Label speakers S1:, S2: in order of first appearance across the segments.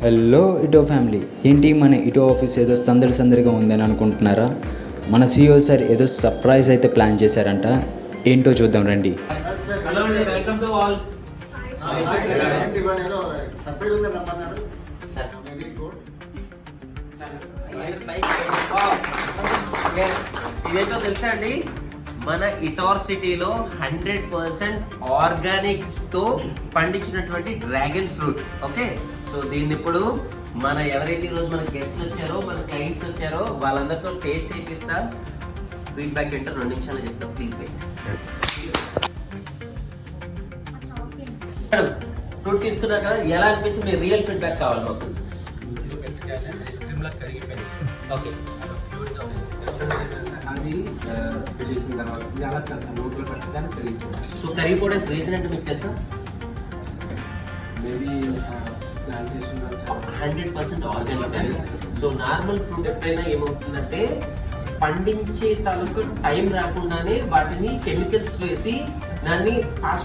S1: Hello ఇటో family, ఏంటి మన ఇటో ఆఫీస్ ఏదో సందడిగా ఉందని అనుకుంటున్నారా? మన CEO సార్ ఏదో సర్ప్రైజ్ అయితే ప్లాన్ చేశారంట. ఏంటో చూద్దాం రండి.
S2: హలో అండి, వెల్కమ్ టు ఆల్. ఇదేంటో తెలుసా అండి, మన ఇటోర్ సిటీలో 100% ఆర్గానిక్ తో పండించినటువంటి డ్రాగన్ ఫ్రూట్. ఓకే, సో దీన్ని ఇప్పుడు మన ఎవరైతే ఈరోజు మన గెస్ట్లు వచ్చారో, మన క్లయింట్స్ వచ్చారో వాళ్ళందరితో టేస్ట్ చేపిస్తా. ఫీడ్బ్యాక్ ఏంటో 2 నిమిషాలు చెప్తాం, ప్లీజ్ వెయిట్. ఫ్రూట్ తీసుకున్నారు కదా, ఎలా అనిపించి మీ రియల్ ఫీడ్బ్యాక్ కావాలి మాకు. ఓకే,
S3: అది చేసిన తర్వాత ఇది అలా కాదు సార్, నోట్లో పెట్టడానికి కరిగిపోయింది.
S2: సో కరిగిపోవడానికి రీజన్ అంటే మీకు తెలుసా?
S3: Maybe plantation
S2: 100% organic. So normal fruit ఎప్పుడైనా ఏమవుతుందంటే పండించే తాలూకు టైం రాకుండానే వాటిని కెమికల్స్ వేసి దాన్ని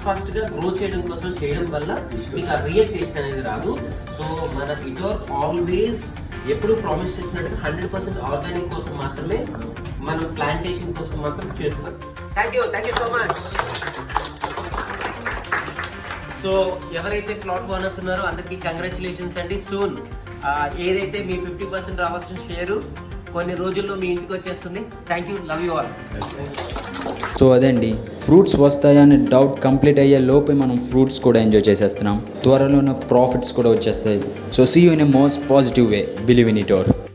S2: ఫాస్ట్ గా గ్రో చేయడం కోసం చేయడం వల్ల మీకు ఆ రియల్ టేస్ట్ అనేది రాదు. సో మన ఇటోర్ ఆల్వేస్ ఎప్పుడు ప్రామిస్ చేసినట్టుగా 100% ఆర్గానిక్ కోసం మాత్రమే, మనం ప్లాంటేషన్ కోసం మాత్రం చేస్తున్నాం. Thank you so much. So ఎవరైతే ప్లాట్ ఓనర్స్ ఉన్నారో అందరికీ కంగ్రాచులేషన్స్ అండి. సూన్ ఏదైతే మీ 50% రావాల్సిన షేరు కొన్ని రోజుల్లో మీ ఇంటికి వచ్చేస్తుంది. Thank you, love you all.
S1: So అదండి, ఫ్రూట్స్ వస్తాయనే డౌట్ కంప్లీట్ అయ్యే లోపే మనం ఫ్రూట్స్ కూడా ఎంజాయ్ చేసేస్తున్నాం. త్వరలోనే ప్రాఫిట్స్ కూడా వచ్చేస్తాయి. So see you in a most positive way. Believe in ఇటోర్.